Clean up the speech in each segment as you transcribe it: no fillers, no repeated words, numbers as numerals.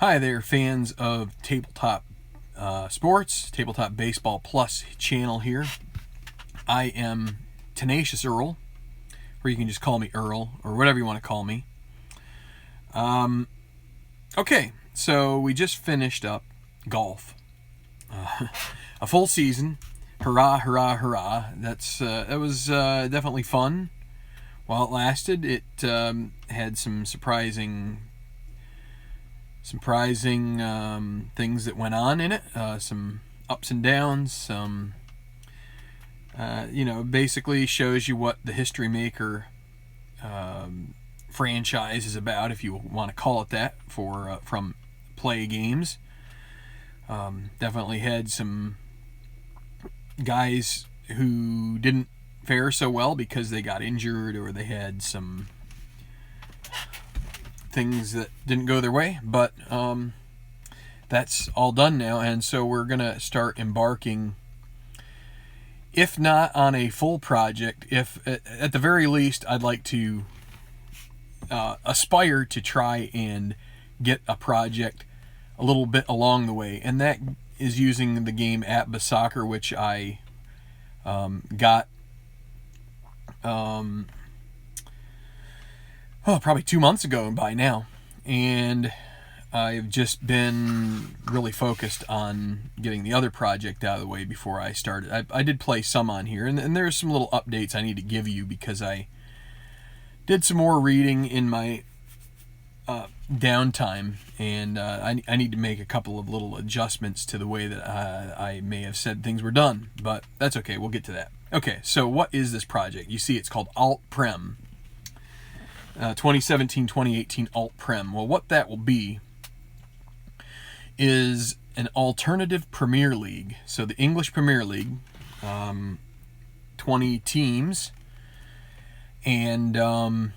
Hi there, fans of tabletop sports, Tabletop Baseball Plus channel here. I am Tenacious Earl, or you can just call me Earl, or whatever you want to call me. Okay, so we just finished up golf. A full season. Hurrah, hurrah, hurrah. That was definitely fun. While it lasted, it had some surprising things that went on in it, some ups and downs, some basically shows you what the History Maker franchise is about, if you want to call it that, from play games. Definitely had some guys who didn't fare so well because they got injured or they had some things that didn't go their way, but that's all done now, and so we're gonna start embarking, if not on a full project, if at the very least I'd like to aspire to try and get a project a little bit along the way, and that is using the game APBA Soccer, which I got probably 2 months ago by now, and I've just been really focused on getting the other project out of the way before I started. I did play some on here, and there's some little updates I need to give you because I did some more reading in my downtime, and I need to make a couple of little adjustments to the way that I may have said things were done, but that's okay, we'll get to that. Okay, so what is this project? You see it's called AltPrem. 2017-2018 AltPrem. Well, what that will be is an alternative Premier League. So the English Premier League, 20 teams, and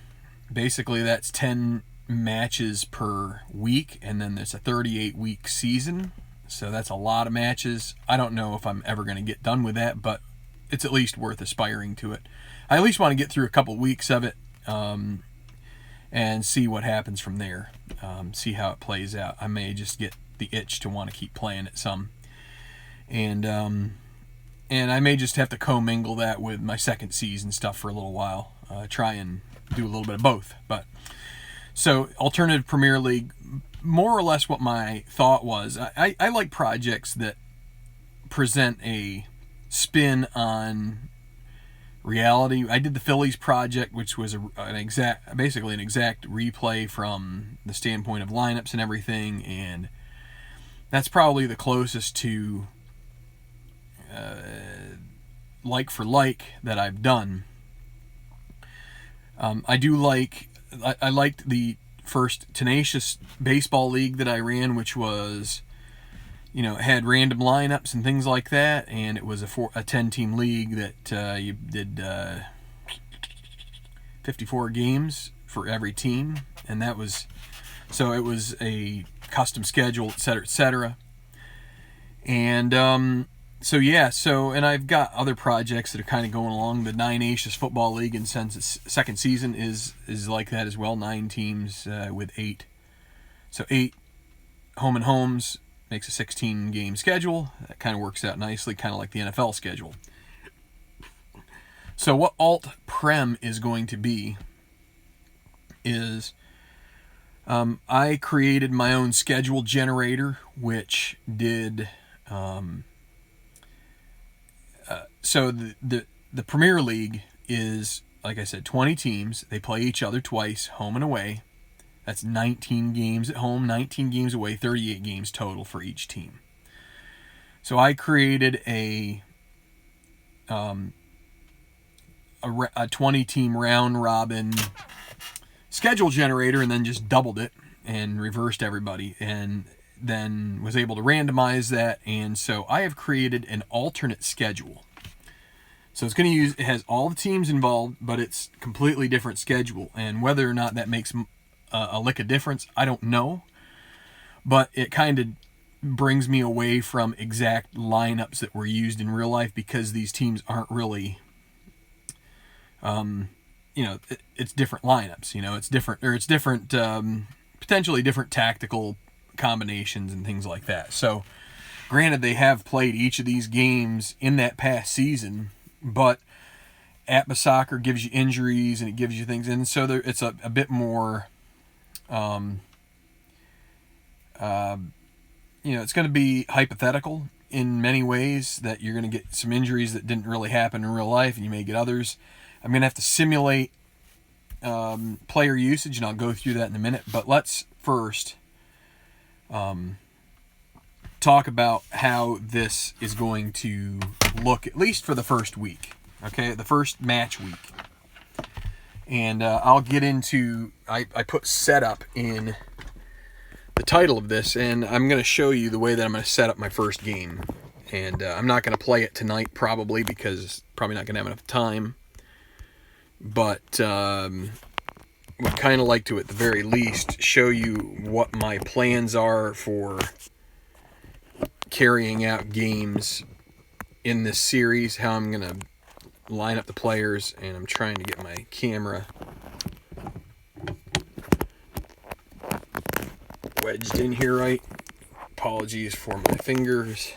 basically that's 10 matches per week, and then there's a 38-week season. So that's a lot of matches. I don't know if I'm ever going to get done with that, but it's at least worth aspiring to it. I at least want to get through a couple weeks of it, and see what happens from there. See how it plays out. I may just get the itch to want to keep playing it some, and I may just have to commingle that with my second season stuff for a little while. Try and do a little bit of both. But so alternative Premier League, more or less what my thought was. I like projects that present a spin on reality. I did the Phillies project, which was basically an exact replay from the standpoint of lineups and everything, and that's probably the closest to like for like that I've done. I liked the first Tenacious Baseball League that I ran, which was, had random lineups and things like that, and it was a 10-team league that you did 54 games for every team, and it was a custom schedule, etc., etc. And and I've got other projects that are kind of going along. The Nine Nations Football League, and since its second season is like that as well, 9 teams with 8, so 8 home and homes makes a 16-game schedule. That kind of works out nicely, kind of like the NFL schedule. So what AltPrem is going to be is I created my own schedule generator, which did so the Premier League is, like I said, 20 teams. They play each other twice, home and away. That's 19 games at home, 19 games away, 38 games total for each team. So I created a 20-team round-robin schedule generator, and then just doubled it and reversed everybody, and then was able to randomize that. And so I have created an alternate schedule. So it has all the teams involved, but it's completely different schedule. And whether or not that makes a lick of difference, I don't know, but it kind of brings me away from exact lineups that were used in real life, because these teams aren't really it's different lineups. It's different, or it's different, potentially different tactical combinations and things like that. So, granted, they have played each of these games in that past season, but APBA Soccer gives you injuries and it gives you things, and so it's a bit more, it's going to be hypothetical in many ways, that you're going to get some injuries that didn't really happen in real life, and you may get others. I'm going to have to simulate player usage, and I'll go through that in a minute. But let's first talk about how this is going to look, at least for the first week. Okay, the first match week. And I'll get into, I put setup in the title of this, and I'm going to show you the way that I'm going to set up my first game. And I'm not going to play it tonight, probably, because probably not going to have enough time. But would kind of like to, at the very least, show you what my plans are for carrying out games in this series, how I'm going to line up the players, and I'm trying to get my camera wedged in here right. Apologies for my fingers.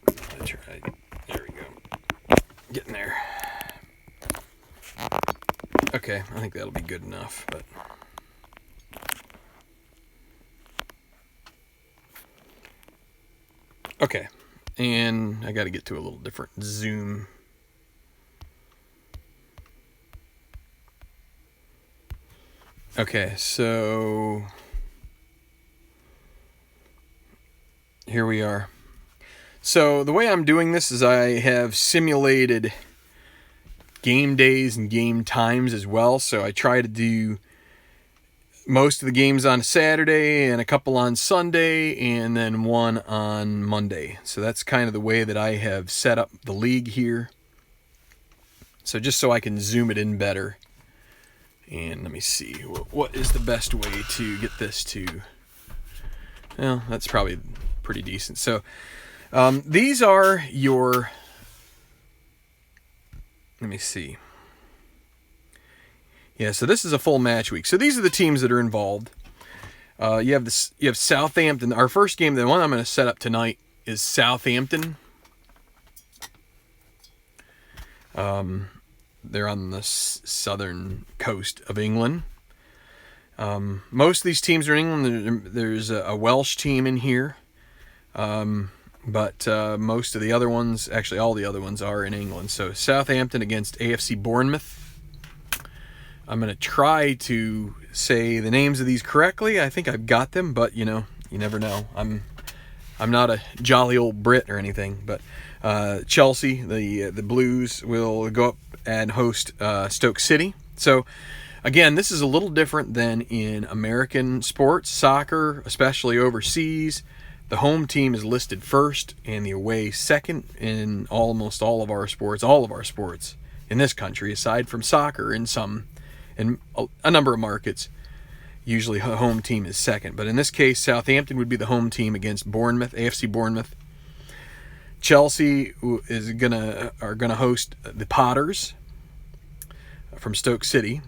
I tried. There we go. Getting there. Okay, I think that'll be good enough, but okay. And I got to get to a little different zoom. Okay, so here we are. So the way I'm doing this is I have simulated game days and game times as well. So I try to do most of the games on Saturday and a couple on Sunday and then one on Monday. So that's kind of the way that I have set up the league here. So just so I can zoom it in better. And let me see, what is the best way to get this to, well, that's probably pretty decent. So these are your, let me see. Yeah, so this is a full match week. So these are the teams that are involved. You have Southampton. Our first game, the one I'm going to set up tonight, is Southampton. They're on the southern coast of England. Most of these teams are in England. There's a Welsh team in here. But most of the other ones, actually all the other ones, are in England. So Southampton against AFC Bournemouth. I'm going to try to say the names of these correctly. I think I've got them, but you never know. I'm not a jolly old Brit or anything. But Chelsea, the Blues, will go up and host Stoke City. So again, this is a little different than in American sports, soccer, especially overseas. The home team is listed first and the away second in almost all of our sports in this country, aside from soccer in a number of markets. Usually a home team is second. But in this case, Southampton would be the home team against Bournemouth, AFC Bournemouth. Chelsea are gonna host the Potters from Stoke City.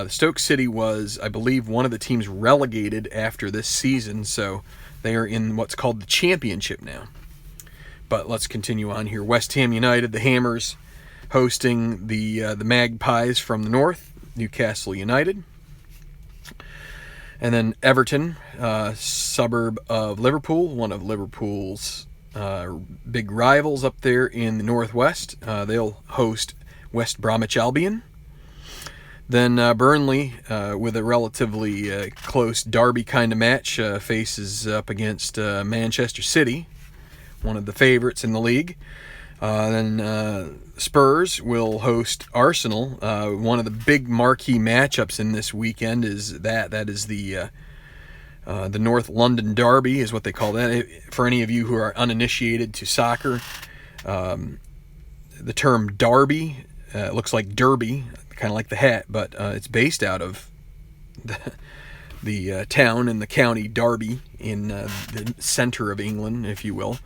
Stoke City was, I believe, one of the teams relegated after this season, so they are in what's called the Championship now. But let's continue on here. West Ham United, the Hammers, hosting the Magpies from the north, Newcastle United. And then Everton, suburb of Liverpool, one of Liverpool's big rivals up there in the northwest. They'll host West Bromwich Albion. Then Burnley, with a relatively close derby kind of match, faces up against Manchester City, one of the favorites in the league. Then Spurs will host Arsenal. One of the big marquee matchups in this weekend is that is the North London Derby, is what they call that. For any of you who are uninitiated to soccer, the term derby looks like derby, kind of like the hat, but it's based out of the town and the county Derby in the center of England, if you will.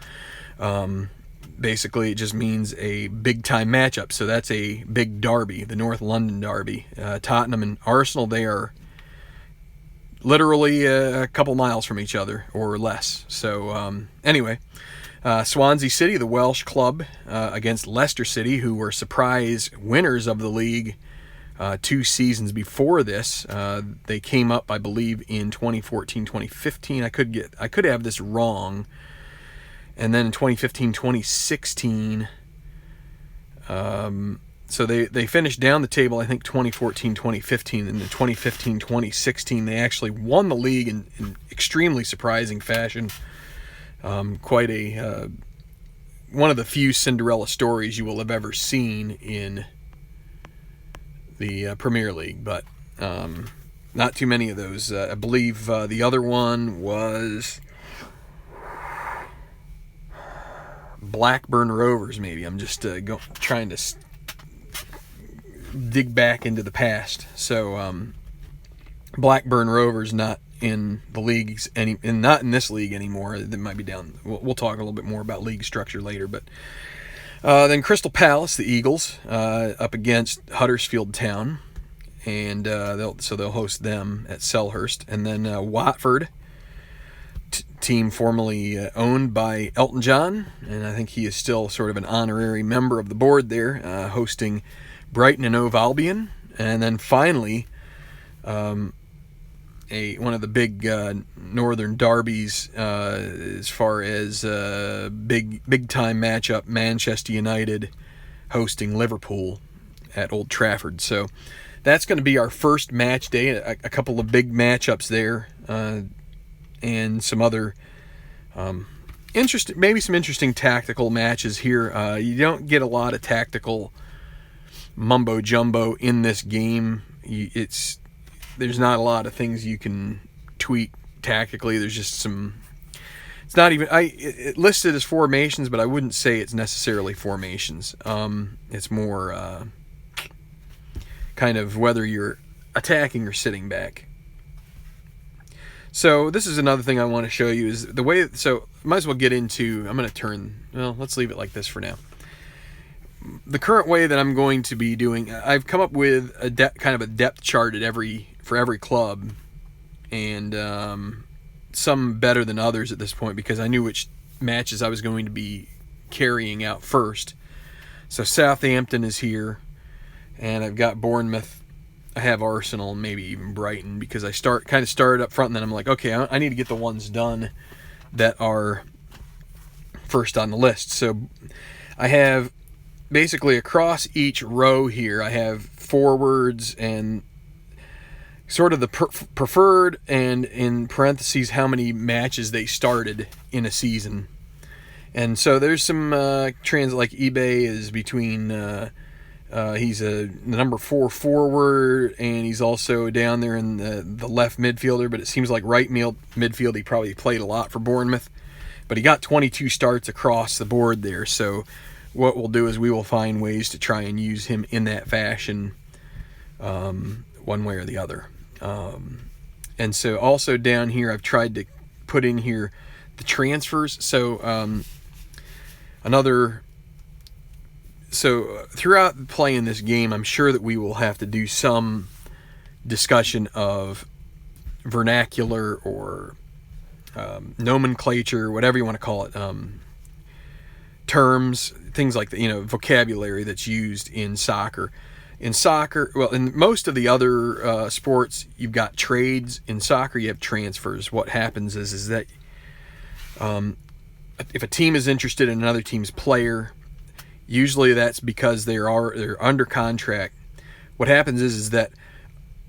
Basically, it just means a big-time matchup, so that's a big derby, the North London Derby. Tottenham and Arsenal, they are literally a couple miles from each other or less. So anyway, Swansea City, the Welsh club, against Leicester City, who were surprise winners of the league 2 seasons before this. They came up, I believe, in 2014, 2015. I could have this wrong. And then in 2015, 2016, so they finished down the table, I think, 2014, 2015. And in 2015, 2016, they actually won the league in extremely surprising fashion. Quite a one of the few Cinderella stories you will have ever seen in the Premier League, but not too many of those. I believe the other one was Blackburn Rovers, maybe. I'm just trying to dig back into the past. So Blackburn Rovers not in the leagues and not in this league anymore. They might be down. We'll talk a little bit more about league structure later, but then Crystal Palace, the Eagles, up against Huddersfield Town, and they'll host them at Selhurst, and then Watford, team formerly owned by Elton John, and I think he is still sort of an honorary member of the board there, hosting Brighton and Hove Albion, and then finally one of the big northern derbies as far as big time matchup, Manchester United hosting Liverpool at Old Trafford. So that's going to be our first match day. A couple of big matchups there, and some other interesting tactical matches here. You don't get a lot of tactical mumbo jumbo in this game. There's not a lot of things you can tweak tactically. There's just some. It's not even. It listed as formations, but I wouldn't say it's necessarily formations. It's more kind of whether you're attacking or sitting back. So this is another thing I want to show you is the way. So might as well get into. I'm going to turn. Well, let's leave it like this for now. The current way that I'm going to be doing, I've come up with kind of a depth chart for every club, and some better than others at this point because I knew which matches I was going to be carrying out first. So Southampton is here, and I've got Bournemouth. I have Arsenal, and maybe even Brighton, because I started up front, and then I'm like, okay, I need to get the ones done that are first on the list. So I have basically across each row here, I have forwards and sort of the preferred, and in parentheses how many matches they started in a season. And so there's some trends, like eBay is between he's a number 4 forward, and he's also down there in the left midfielder, but it seems like right midfield he probably played a lot for Bournemouth, but he got 22 starts across the board there. So what we'll do is we will find ways to try and use him in that fashion, one way or the other. And so also down here I've tried to put in here the transfers. So throughout playing this game, I'm sure that we will have to do some discussion of vernacular or nomenclature, whatever you want to call it, terms, things like that, vocabulary that's used in soccer. In soccer, well, in most of the other sports, you've got trades. In soccer, you have transfers. What happens is that if a team is interested in another team's player, usually that's because they're under contract. What happens is that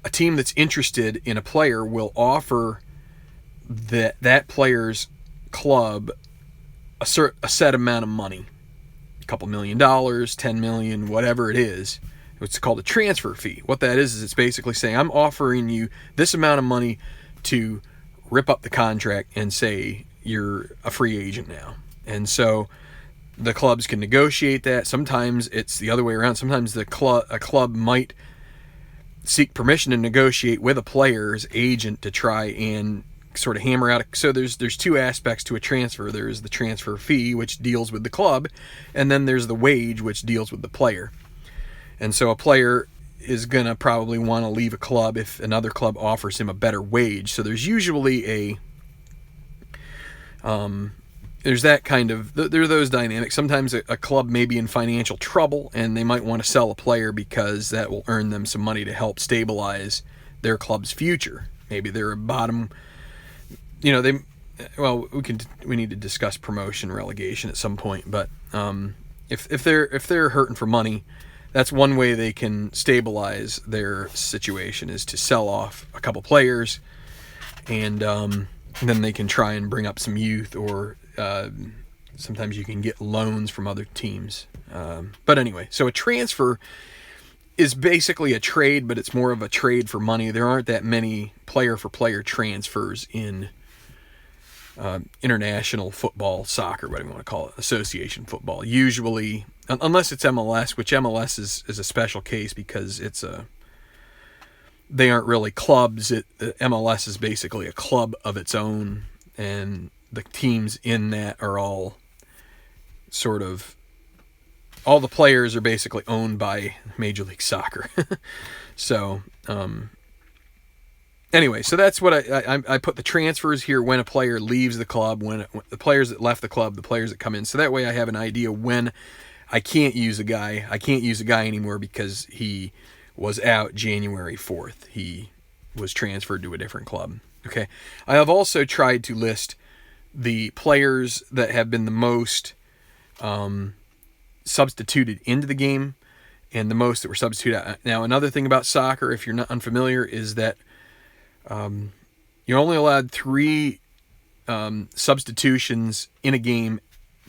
a team that's interested in a player will offer that player's club a set amount of money, a couple $1 million, $10 million, whatever it is. It's called a transfer fee. What that is it's basically saying, I'm offering you this amount of money to rip up the contract and say you're a free agent now. And so the clubs can negotiate that. Sometimes it's the other way around. Sometimes a club might seek permission to negotiate with a player's agent to try and sort of hammer out. So there's two aspects to a transfer. There's the transfer fee, which deals with the club, and then there's the wage, which deals with the player. And so a player is going to probably want to leave a club if another club offers him a better wage. So there's usually there's that kind of, there are those dynamics. Sometimes a club may be in financial trouble and they might want to sell a player because that will earn them some money to help stabilize their club's future. Maybe they're a bottom, we need to discuss promotion, relegation at some point, but if they're hurting for money, that's one way they can stabilize their situation, is to sell off a couple players, and then they can try and bring up some youth, or sometimes you can get loans from other teams. But anyway, so a transfer is basically a trade, but it's more of a trade for money. There aren't that many player-for-player transfers in international football, soccer, whatever you want to call it, association football. Usually, unless it's MLS, which MLS is a special case because they aren't really clubs. MLS is basically a club of its own, and the teams in that are all sort of, all the players are basically owned by Major League Soccer. So, anyway, so that's what I put the transfers here when a player leaves the club, when the players that left the club, the players that come in. So that way I have an idea when I can't use a guy. I can't use a guy anymore because he was out January 4th. He was transferred to a different club. Okay. I have also tried to list the players that have been the most substituted into the game and the most that were substituted out. Now, another thing about soccer, if you're not unfamiliar, is that you're only allowed 3 substitutions in a game,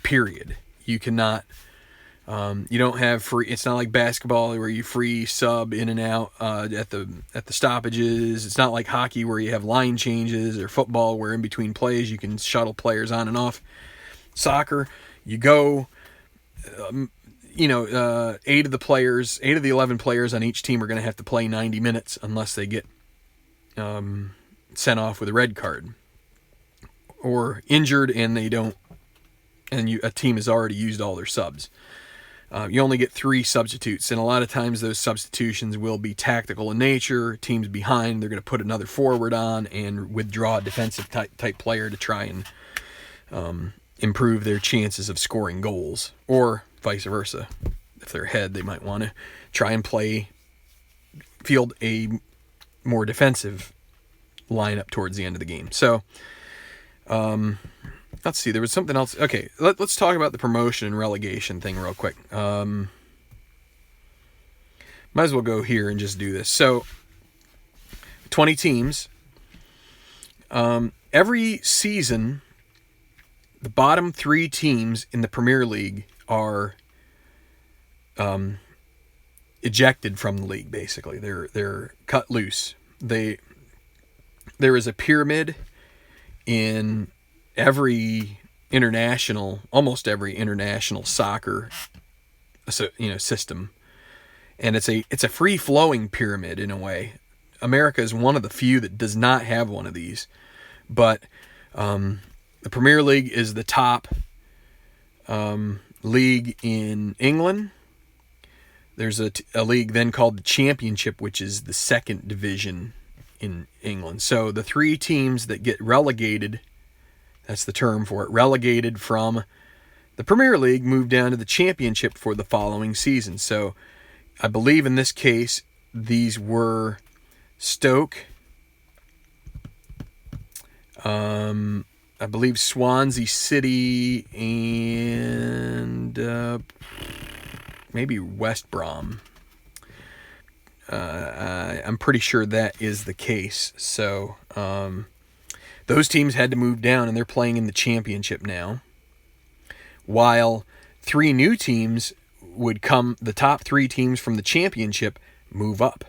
period. You cannot, you don't have free, it's not like basketball where you free sub in and out at the stoppages. It's not like hockey where you have line changes, or football where in between plays you can shuttle players on and off. Soccer, you go, 8 of the 11 players on each team are going to have to play 90 minutes unless they get sent off with a red card or injured and they don't, and a team has already used all their subs. You only get 3 substitutes, and a lot of times those substitutions will be tactical in nature. Teams behind, they're going to put another forward on and withdraw a defensive type player to try and improve their chances of scoring goals, or vice versa. If they're ahead, they might want to try and field a more defensive lineup towards the end of the game. So, let's see. There was something else. Okay, let's talk about the promotion and relegation thing real quick. Might as well go here and just do this. So, 20 teams. Every season, the bottom 3 teams in the Premier League are ejected from the league. Basically, they're cut loose. There is a pyramid in almost every international soccer system, and it's a free flowing pyramid in a way. America is one of the few that does not have one of these, but the Premier League is the top league in England. There's a league then called the Championship, which is the second division in England. So the 3 teams that get relegated, that's the term for it, relegated from the Premier League, move down to the Championship for the following season. So I believe in this case, these were Stoke, I believe Swansea City, and maybe West Brom. I'm pretty sure that is the case. So those teams had to move down, and they're playing in the Championship now. While 3 new teams would come, the top 3 teams from the Championship move up.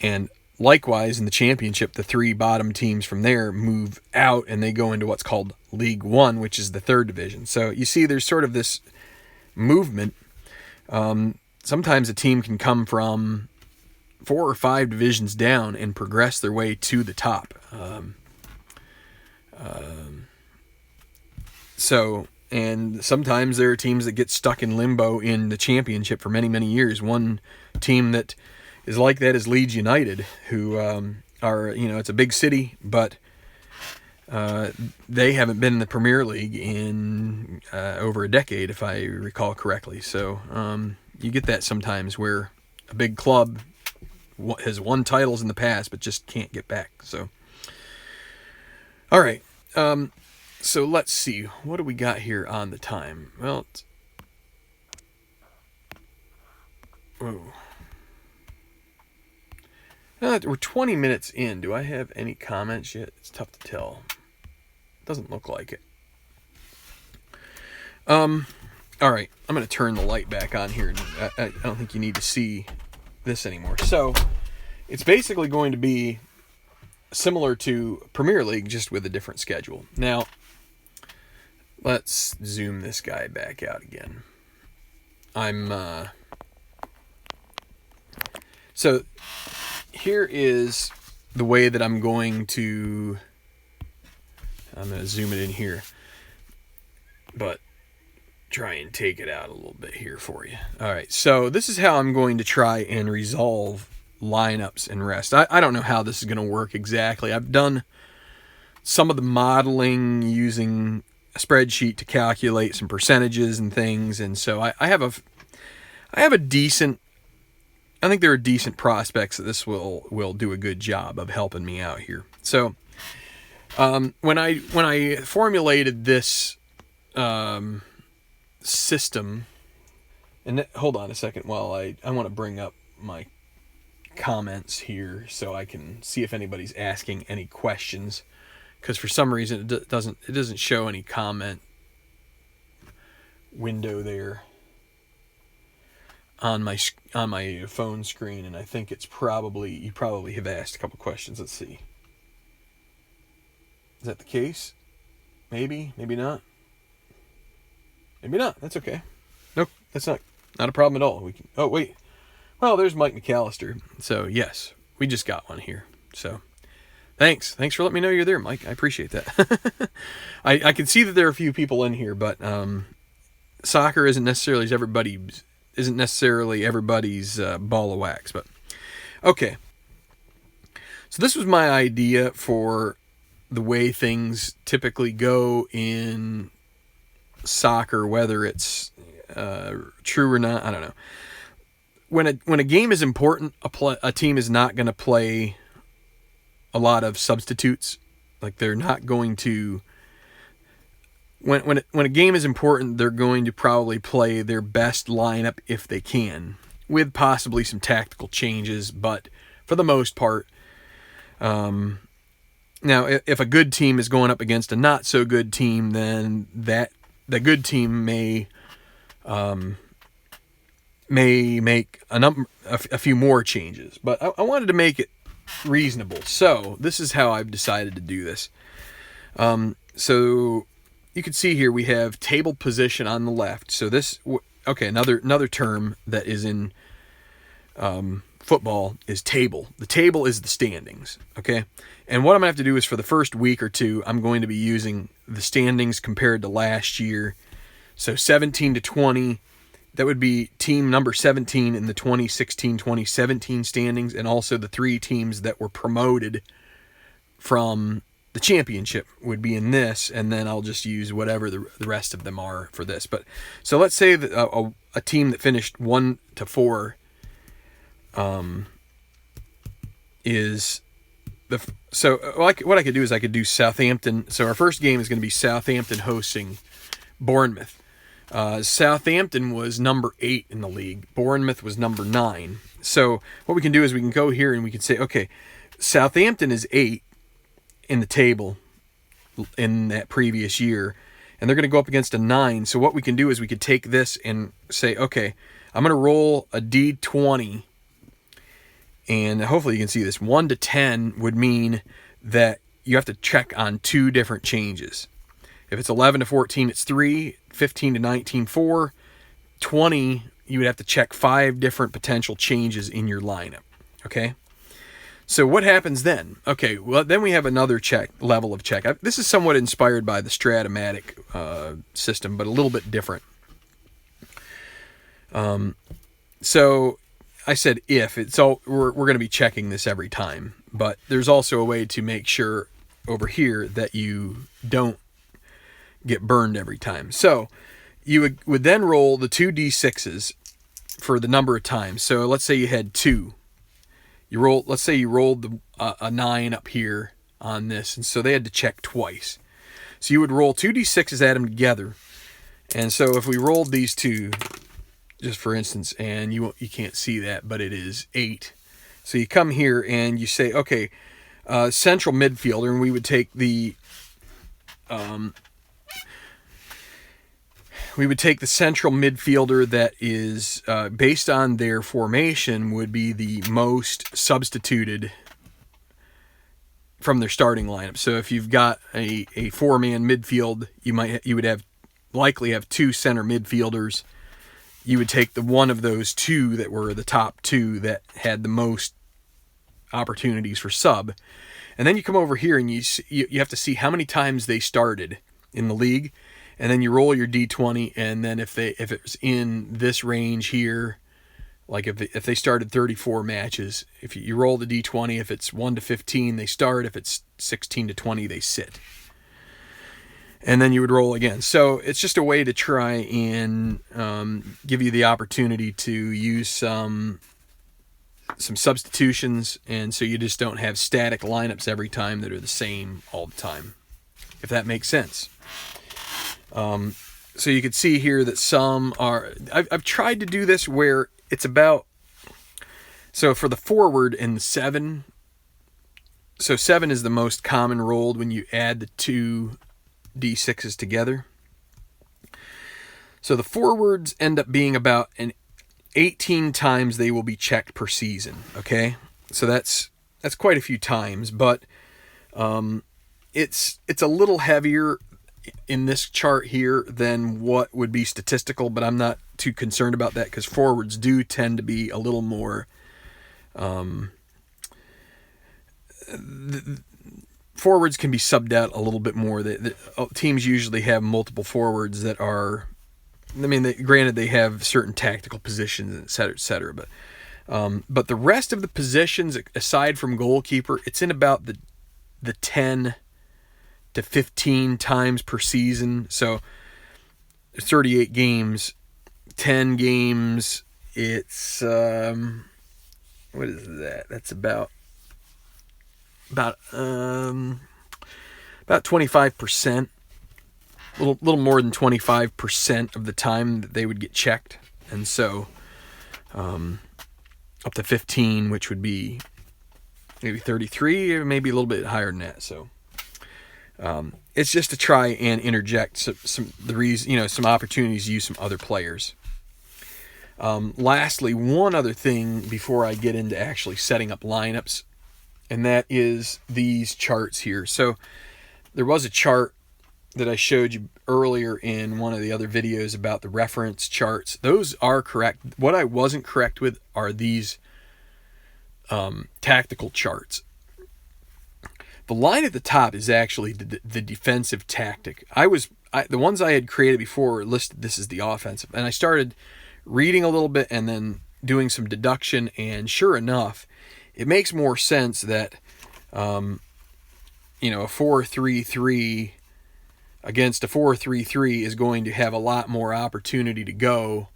And likewise, in the Championship, the 3 bottom teams from there move out, and they go into what's called League One, which is the 3rd division. So you see there's sort of this movement. Sometimes a team can come from 4 or 5 divisions down and progress their way to the top. And sometimes there are teams that get stuck in limbo in the Championship for many, many years. One team that is like that is Leeds United, who are, it's a big city, but they haven't been in the Premier League in over a decade, if I recall correctly. So you get that sometimes where a big club has won titles in the past but just can't get back. So, all right. So let's see. What do we got here on the time? Well, we're 20 minutes in. Do I have any comments yet? It's tough to tell. Doesn't look like it. All right. I'm going to turn the light back on here. I don't think you need to see this anymore. So it's basically going to be similar to Premier League, just with a different schedule. Now, let's zoom this guy back out again. So here is the way that I'm going to zoom it in here, but try and take it out a little bit here for you. All right, so this is how I'm going to try and resolve lineups and rest. I don't know how this is going to work exactly. I've done some of the modeling using a spreadsheet to calculate some percentages and things, and so I have a decent. I think there are decent prospects that this will do a good job of helping me out here. So when I formulated this system, and hold on a second while I want to bring up my comments here so I can see if anybody's asking any questions, because for some reason it doesn't show any comment window there on my phone screen, and I think you probably have asked a couple questions. Let's see. Is that the case? Maybe not. Maybe not. That's okay. Nope, that's not a problem at all. Oh wait. Well, there's Mike McAllister. So yes, we just got one here. So thanks for letting me know you're there, Mike. I appreciate that. I can see that there are a few people in here, but soccer isn't necessarily everybody's ball of wax. But okay. So this was my idea for the way things typically go in soccer, whether it's true or not. I don't know. When a game is important, a team is not going to play a lot of substitutes. Like, they're not going to. When a game is important, they're going to probably play their best lineup if they can, with possibly some tactical changes. But for the most part, now if a good team is going up against a not so good team, then the good team may make a few more changes. But I wanted to make it reasonable, so this is how I've decided to do this. So you can see here we have table position on the left. So this, okay, another term that is in football is table. The table is the standings, okay? And what I'm going to have to do is, for the first week or two, I'm going to be using the standings compared to last year. So 17 to 20, that would be team number 17 in the 2016-2017 standings, and also the three teams that were promoted from the championship would be in this, and then I'll just use whatever the rest of them are for this. But so let's say that a team that finished 1 to 4 is what I could do is I could do Southampton. So our first game is going to be Southampton hosting Bournemouth. Southampton was number 8 in the league. Bournemouth was number 9. So what we can do is we can go here and we can say, okay, Southampton is 8 in the table in that previous year, and they're going to go up against a 9. So what we can do is we could take this and say, okay, I'm going to roll a D20, and hopefully you can see this. 1 to 10 would mean that you have to check on 2 different changes. If it's 11 to 14, it's 3. 15 to 19, 4. 20, you would have to check 5 different potential changes in your lineup. Okay? So what happens then? Okay, well, then we have another level of check. This is somewhat inspired by the Stratomatic system, but a little bit different. So I said if. It's all we're going to be checking this every time, but there's also a way to make sure over here that you don't get burned every time. So you would then roll the 2d6s for the number of times. So let's say you had 2. Let's say you rolled a 9 up here on this, and so they had to check twice. So you would roll 2d6s, add them together. And so if we rolled these two, just for instance, and you can't see that, but it is 8. So you come here and you say, okay, central midfielder, and we would take the central midfielder that is based on their formation would be the most substituted from their starting lineup. So if you've got a 4-man midfield, you would likely have 2 center midfielders. You would take the one of those 2 that were the top 2 that had the most opportunities for sub, and then you come over here and you have to see how many times they started in the league, and then you roll your d20, and then if it was in this range here, like if they started 34 matches, if you roll the d20, if it's 1 to 15 they start, if it's 16 to 20 they sit, and then you would roll again. So it's just a way to try and give you the opportunity to use some substitutions, and so you just don't have static lineups every time that are the same all the time, if that makes sense. So you can see here that some are, I've tried to do this where it's about, so for the forward and the 7, so 7 is the most common rolled when you add the 2 d6s together. So the forwards end up being about 18 times they will be checked per season, okay? So that's quite a few times, but it's a little heavier in this chart here than what would be statistical, but I'm not too concerned about that because forwards do tend to be a little more forwards can be subbed out a little bit more. Teams usually have multiple forwards that are, I mean, granted they have certain tactical positions, et cetera, but the rest of the positions, aside from goalkeeper, it's in about the 10 to 15 times per season. So 38 games, 10 games, it's what is that? That's about 25%. A little more than 25% of the time that they would get checked, and so up to 15, which would be maybe 33, or maybe a little bit higher than that. So it's just to try and interject some opportunities to use some other players. Lastly, one other thing before I get into actually setting up lineups, and that is these charts here. So there was a chart that I showed you earlier in one of the other videos about the reference charts. Those are correct. What I wasn't correct with are these tactical charts. The line at the top is actually the defensive tactic. The ones I had created before listed this as the offensive, and I started reading a little bit and then doing some deduction, and sure enough, it makes more sense that a 4-3-3 against a 4-3-3 is going to have a lot more opportunity to go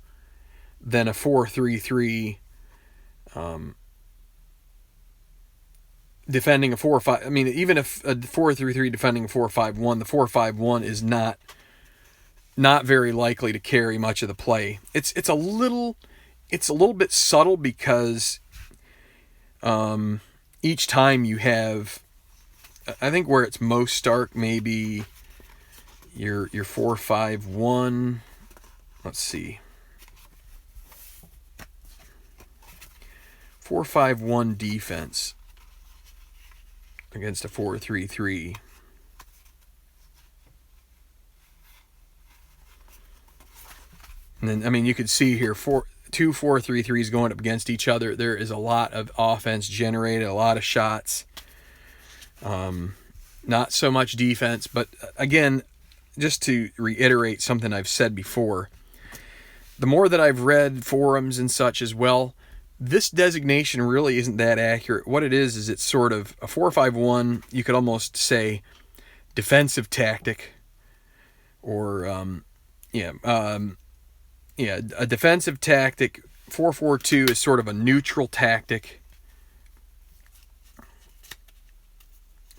than a 4-3-3 defending a 4-5. I mean, even if a 4-3-3 defending a 4-5-1, the 4-5-1 is not very likely to carry much of the play. It's a little bit subtle because each time you have, I think where it's most stark, maybe your 4-5-1. Let's see. 4-5-1 defense against a 4-3-3. And then, I mean, you could see here two 4-3-3s going up against each other. There is a lot of offense generated, a lot of shots. Not so much defense, but again, just to reiterate something I've said before, the more that I've read forums and such as well, this designation really isn't that accurate. What it is it's sort of a 4-5-1. You could almost say defensive tactic, or a defensive tactic. 4-4-2 is sort of a neutral tactic.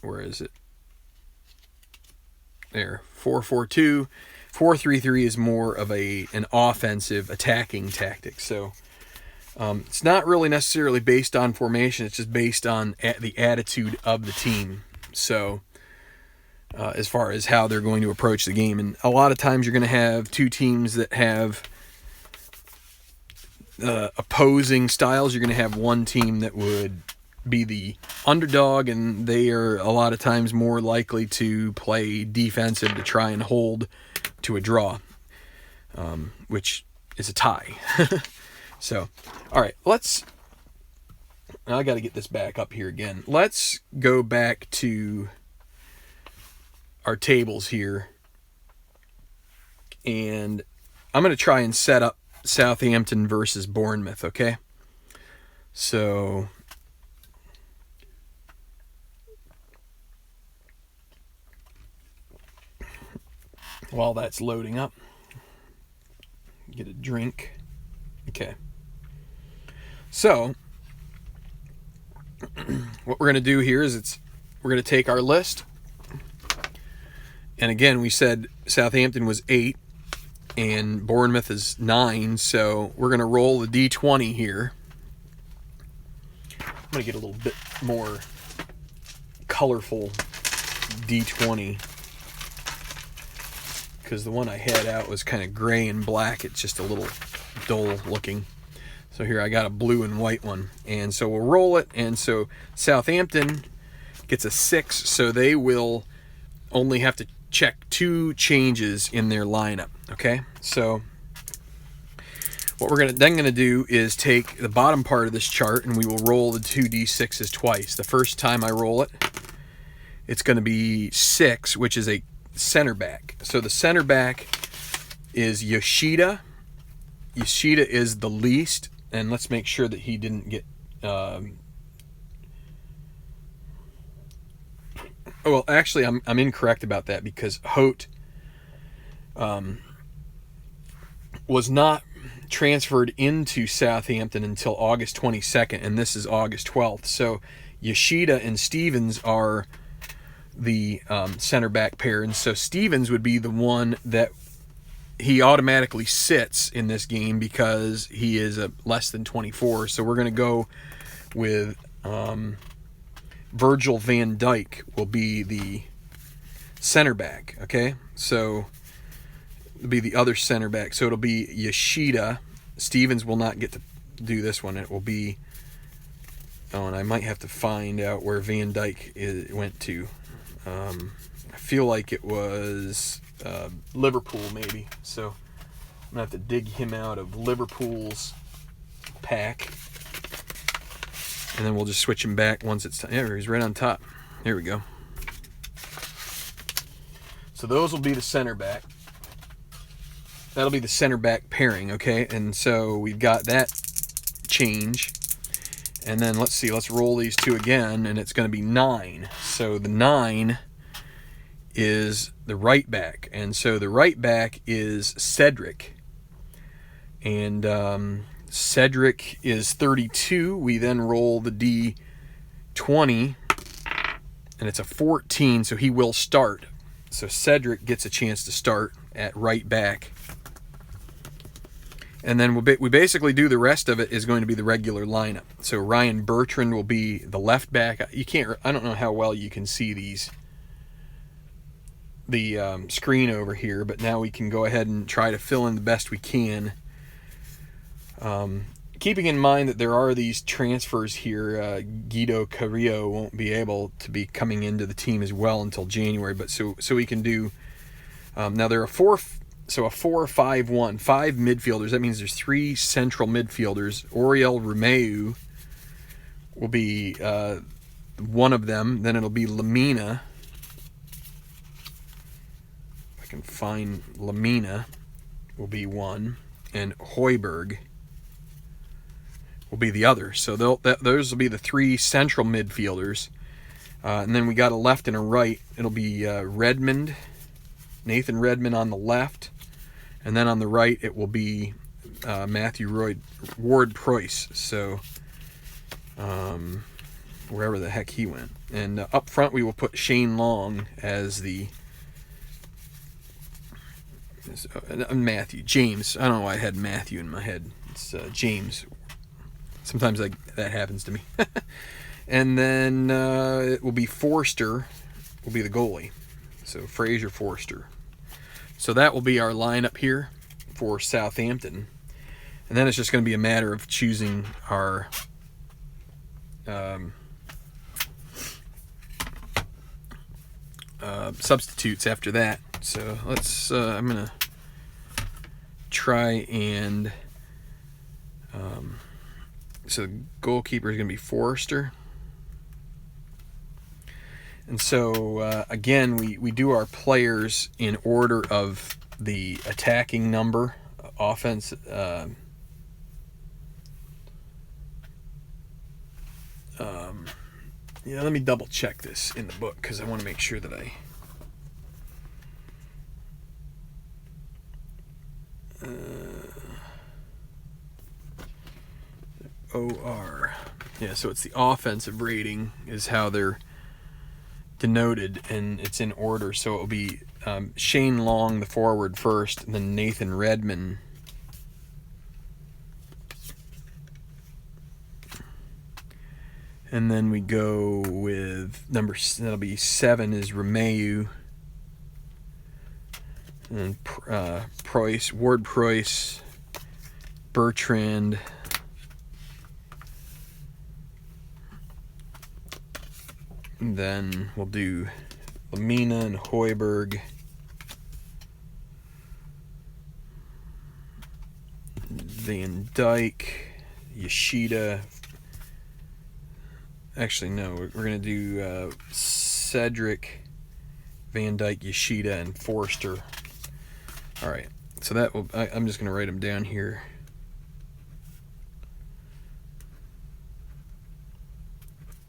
Where is it? There. 4-4-2. 4-3-3 is more of an offensive attacking tactic. So it's not really necessarily based on formation. It's just based on the attitude of the team. So as far as how they're going to approach the game. And a lot of times you're going to have two teams that have opposing styles. You're going to have one team that would be the underdog, and they are a lot of times more likely to play defensive to try and hold to a draw, which is a tie. So, all right, I got to get this back up here again. Let's go back to our tables here, and I'm going to try and set up Southampton versus Bournemouth, okay? So while that's loading up, get a drink. Okay. So what we're going to do here is we're going to take our list. And again, we said Southampton was 8 and Bournemouth is 9, so we're going to roll the D20 here. I'm going to get a little bit more colorful D20, because the one I had out was kind of gray and black. It's just a little dull looking. So here I got a blue and white one. And so we'll roll it. And so Southampton gets a 6, so they will only have to check 2 changes in their lineup. Okay? So what we're then going to do is take the bottom part of this chart, and we will roll the 2d6s twice. The first time I roll it, it's going to be 6, which is a center back. So the center back is Yoshida. Yoshida is the least, and let's make sure that he didn't get well, actually I'm incorrect about that, because Hote was not transferred into Southampton until August 22nd, and this is August 12th. So Yoshida and Stevens are the center back pair, and so Stevens would be the one that he automatically sits in this game because he is a less than 24. So we're going to go with Virgil van Dijk will be the center back. Okay, so it'll be the other center back. So it'll be Yoshida. Stevens will not get to do this one. It will be, and I might have to find out where Van Dijk went to. I feel like it was Liverpool, maybe. So I'm going to have to dig him out of Liverpool's pack. And then we'll just switch him back once it's time. Yeah, he's right on top. There we go. So those will be the center back. That'll be the center back pairing, okay? And so we've got that change. And then let's see, let's roll these 2 again, and it's going to be 9. So the 9 is the right back. And so the right back is Cedric. And Cedric is 32. We then roll the D20, and it's a 14, so he will start. So Cedric gets a chance to start at right back. And then we basically do the rest of it is going to be the regular lineup. So Ryan Bertrand will be the left back. I don't know how well you can see the screen over here, but now we can go ahead and try to fill in the best we can. Keeping in mind that there are these transfers here, Guido Carrillo won't be able to be coming into the team as well until January, but so we can do. Now there are 4-5-1, 5 midfielders. That means there's 3 central midfielders. Oriol Romeu will be one of them. Then it'll be Lamina. If I can find Lamina, will be one, and Højbjerg will be the other. So those will be the 3 central midfielders. And then we got a left and a right. It'll be Redmond, Nathan Redmond on the left. And then on the right, it will be Matthew Ward-Preuss. So wherever the heck he went. And up front, we will put Shane Long as the James. I don't know why I had Matthew in my head. It's James. Sometimes that happens to me. And then it will be Forster will be the goalie. So Fraser Forster. So that will be our lineup here for Southampton. And then it's just going to be a matter of choosing our substitutes after that. So let's I'm going to try and so the goalkeeper is going to be Forster. And so, again, we do our players in order of the attacking number, offense. Yeah, let me double check this in the book because I want to make sure that I... OR. Yeah, so it's the offensive rating is how they're denoted, and it's in order. So it'll be Shane Long, the forward, first, and then Nathan Redmond. And then we go with that'll be 7 is Romeu. And Ward-Preuss, Bertrand, and then we'll do Lamina and Hoiberg, Van Dyke, Yoshida. Actually, no, we're going to do Cedric, Van Dyke, Yoshida, and Forster. All right, so that will. I'm just going to write them down here.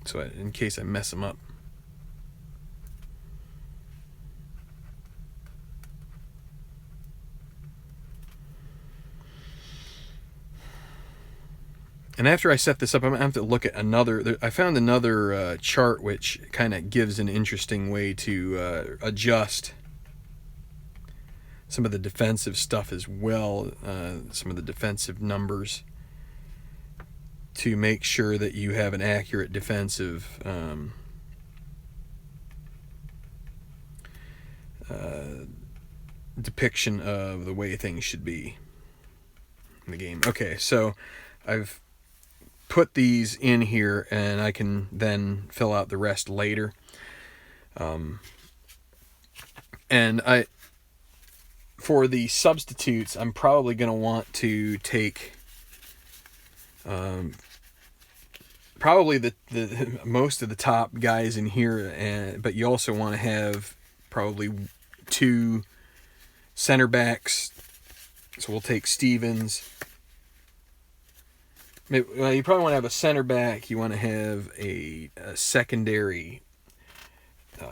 So in case I mess them up. And after I set this up, I'm going to have to look at another... I found another chart which kind of gives an interesting way to adjust some of the defensive stuff as well, some of the defensive numbers, to make sure that you have an accurate defensive depiction of the way things should be in the game. Okay, so I've put these in here, and I can then fill out the rest later. And for the substitutes, I'm probably going to want to take probably the most of the top guys in here, but you also want to have probably 2 center backs. So we'll take Stevens. Well, you probably want to have a center back. You want to have a secondary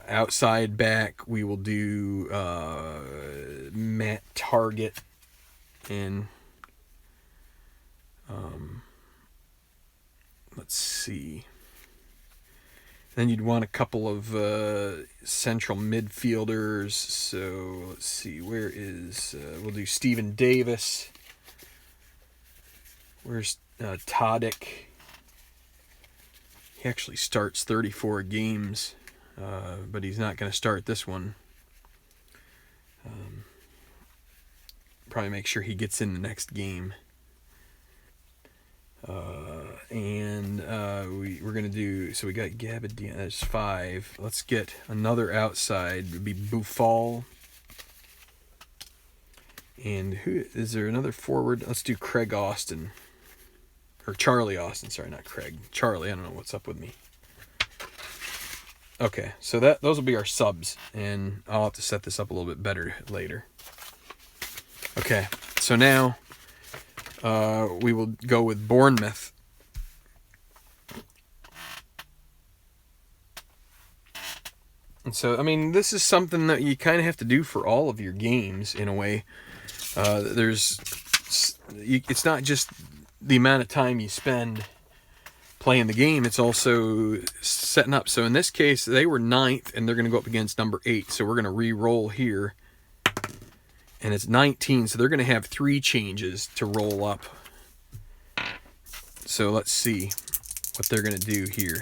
outside back. We will do Matt Target and let's see. Then you'd want a couple of central midfielders. So let's see. Where is we'll do Stephen Davis. Where's Tadic? He actually starts 34 games, but he's not going to start this one. Probably make sure he gets in the next game. And we're going to do... So we got Gabadina. That's 5. Let's get another outside. It would be Buffal. And who is there? Another forward? Let's do Craig Austin. Or Charlie Austin, sorry, not Craig. Charlie, I don't know what's up with me. Okay, so those will be our subs, and I'll have to set this up a little bit better later. Okay, so now we will go with Bournemouth. And so, I mean, this is something that you kind of have to do for all of your games in a way. It's not just the amount of time you spend playing the game, it's also setting up. So in this case, they were 9th, and they're going to go up against number 8. So we're going to re-roll here. And it's 19, so they're going to have 3 changes to roll up. So let's see what they're going to do here.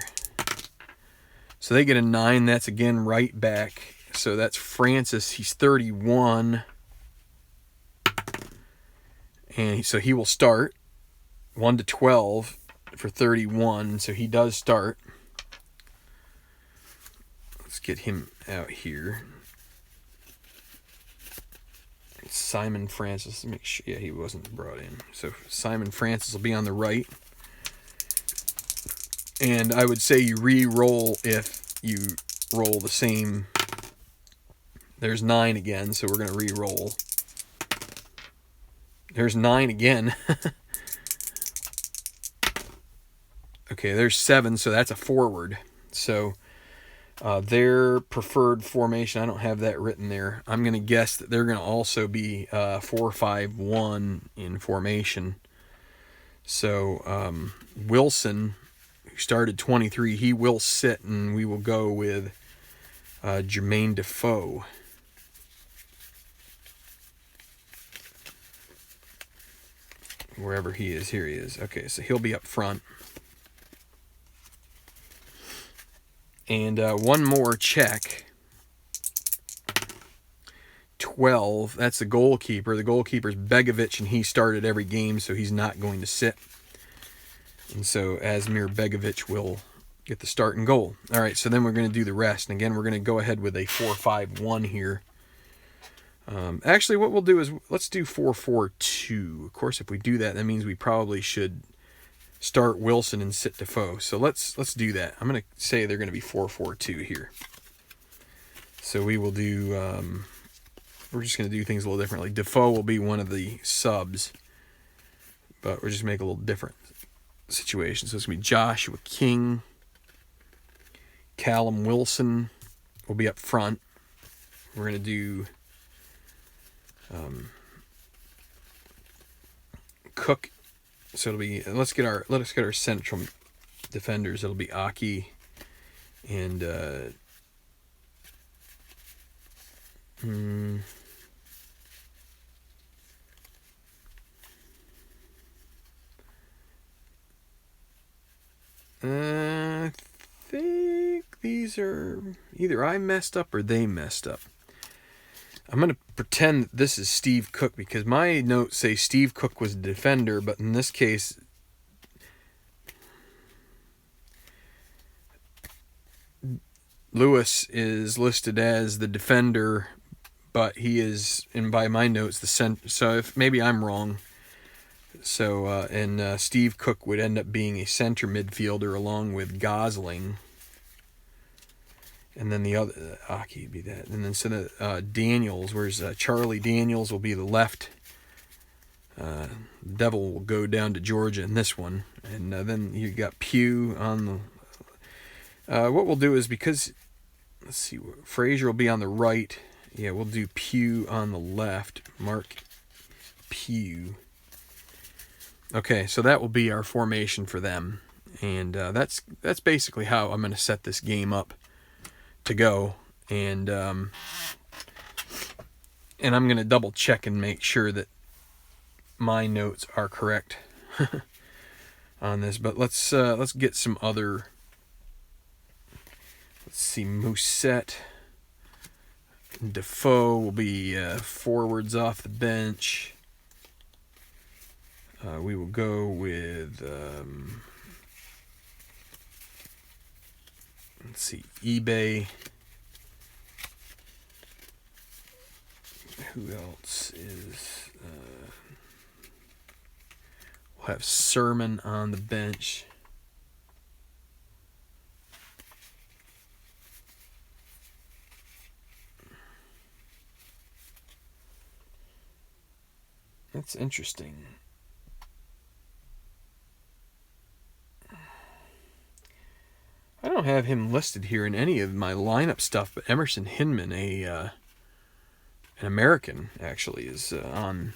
So they get a 9. That's again right back. So that's Francis. He's 31. And so he will start 1 to 12 for 31. So he does start. Let's get him out here. Simon Francis. Make sure, yeah, he wasn't brought in. So Simon Francis will be on the right. And I would say you re-roll if you roll the same. There's 9 again, so we're going to re-roll. There's 9 again. Okay, there's 7, so that's a forward. So their preferred formation, I don't have that written there. I'm going to guess that they're going to also be 4-5-1 in formation. So Wilson, who started 23, he will sit, and we will go with Jermaine Defoe. Wherever he is, here he is. Okay, so he'll be up front. And one more check. 12, that's the goalkeeper. The goalkeeper's Begovic, and he started every game, so he's not going to sit. And so Asmir Begovic will get the start and goal. All right, so then we're going to do the rest. And again, we're going to go ahead with a 4-5-1 here. Actually, what we'll do is let's do 4-4-2. Of course, if we do that, that means we probably should start Wilson and sit Defoe. So let's do that. I'm going to say they're going to be 4-4-2 here. So we will do, we're just going to do things a little differently. Defoe will be one of the subs, but we're just make a little different situation. So it's going to be Joshua King. Callum Wilson will be up front. We're going to do Cook. So it'll be, let us get our central defenders. It'll be Aki and I think these are either I messed up or they messed up. I'm going to pretend that this is Steve Cook because my notes say Steve Cook was a defender, but in this case, Lewis is listed as the defender, but he is, and by my notes, the center. So if maybe I'm wrong. So and Steve Cook would end up being a center midfielder along with Gosling. And then the other, Aki would be that. And then so the Daniels, whereas Charlie Daniels will be the left. Devil will go down to Georgia in this one. And then you got Pugh on the... what we'll do is because... Let's see, Frazier will be on the right. Yeah, we'll do Pugh on the left. Mark Pugh. Okay, so that will be our formation for them. And that's basically how I'm going to set this game up to go, and I'm going to double check and make sure that my notes are correct on this. But let's get some other. Let's see, Mousset, Defoe will be forwards off the bench. We will go with. Let's see, eBay. Who else is... we'll have Sermon on the bench. That's interesting. I don't don't have him listed here in any of my lineup stuff, but Emerson Hinman, an American, actually, is on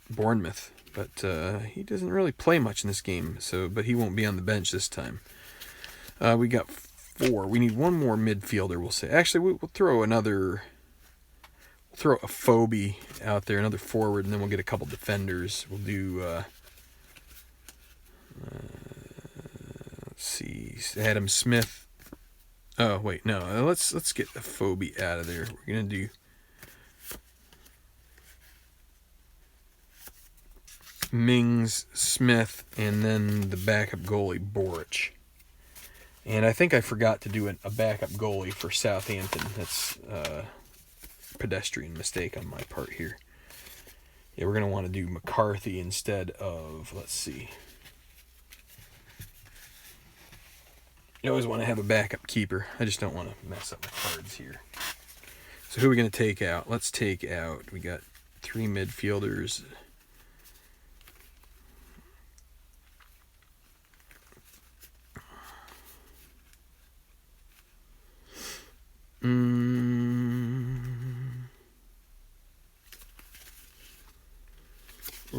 Bournemouth. But he doesn't really play much in this game, but he won't be on the bench this time. We got 4. We need one more midfielder, we'll say. Actually, we'll throw another... We'll throw a Phobie out there, another forward, and then we'll get a couple defenders. We'll do... let's see, Adam Smith. Oh wait, no. Let's get the Phobie out of there. We're gonna do Mings, Smith, and then the backup goalie Boric. And I think I forgot to do a backup goalie for Southampton. That's a pedestrian mistake on my part here. Yeah, we're gonna want to do McCarthy instead of, let's see. You always want to have a backup keeper. I just don't want to mess up my cards here. So who are we going to take out? Let's take out, we got 3 midfielders. We're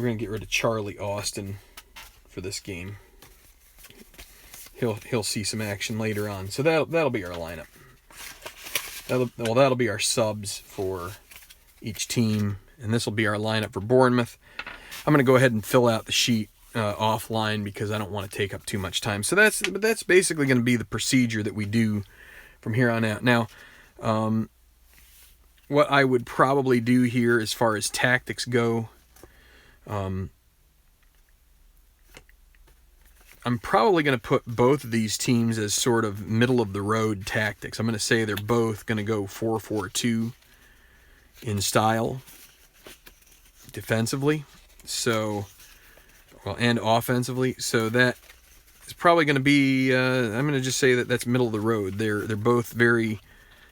going to get rid of Charlie Austin for this game. He'll see some action later on. So that'll be our lineup. That'll be our subs for each team, and this will be our lineup for Bournemouth. I'm going to go ahead and fill out the sheet offline because I don't want to take up too much time. So that's basically going to be the procedure that we do from here on out. Now, what I would probably do here as far as tactics go, I'm probably going to put both of these teams as sort of middle-of-the-road tactics. I'm going to say they're both going to go 4-4-2 in style defensively, and offensively. So that is probably going to be, I'm going to just say that's middle of the road. They're both very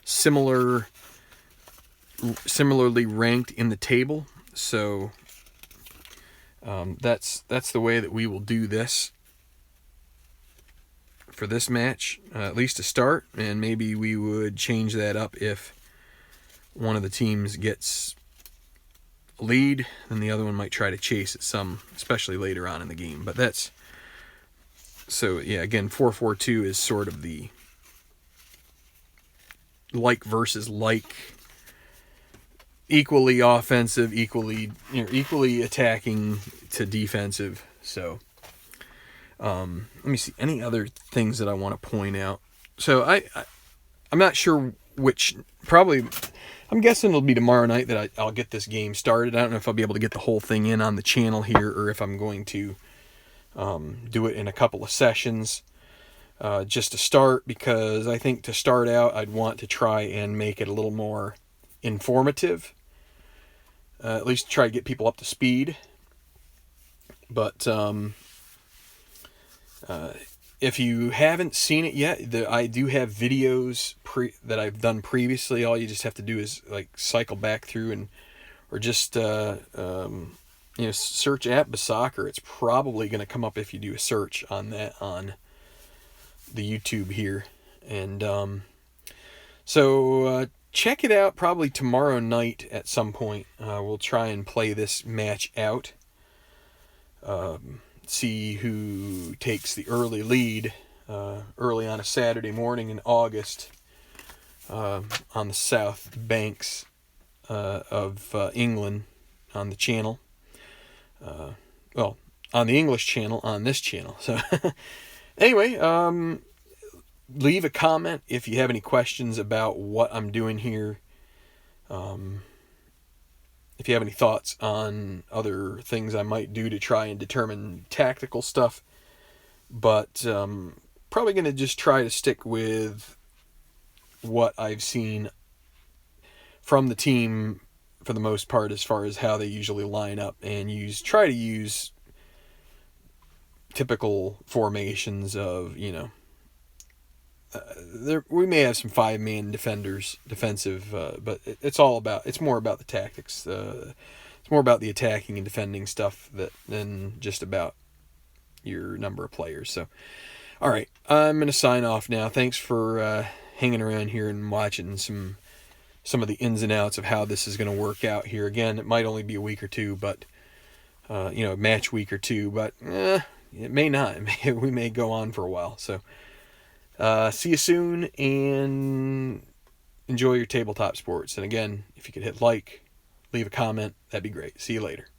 similarly ranked in the table. So that's the way that we will do this for this match, at least to start, and maybe we would change that up if one of the teams gets a lead, then the other one might try to chase it some, especially later on in the game. But that's, so yeah, again, 4-4-2 is sort of the like versus like, equally offensive, equally attacking to defensive. So let me see, any other things that I want to point out. So I'm not sure which, probably, I'm guessing it'll be tomorrow night that I'll get this game started. I don't know if I'll be able to get the whole thing in on the channel here, or if I'm going to do it in a couple of sessions just to start, because I think to start out I'd want to try and make it a little more informative, at least try to get people up to speed. But if you haven't seen it yet, I do have videos that I've done previously. All you just have to do is like cycle back through or just search APBA Soccer. It's probably going to come up if you do a search on that on the YouTube here. And so check it out probably tomorrow night at some point. We'll try and play this match out. See who takes the early lead early on a Saturday morning in August on the South Banks of England on the channel. Well, on the English channel, on this channel. So anyway, leave a comment if you have any questions about what I'm doing here. If you have any thoughts on other things I might do to try and determine tactical stuff. But probably going to just try to stick with what I've seen from the team for the most part, as far as how they usually line up, and try to use typical formations of, we may have some 5-man defensive, but it's more about the tactics. It's more about the attacking and defending stuff than just about your number of players. So All right, I'm going to sign off now. Thanks for hanging around here and watching some of the ins and outs of how this is going to work out here. Again, it might only be a week or two, but match week or two, but it may not. We may go on for a while. So see you soon, and enjoy your tabletop sports. And again, if you could hit like, leave a comment, that'd be great. See you later.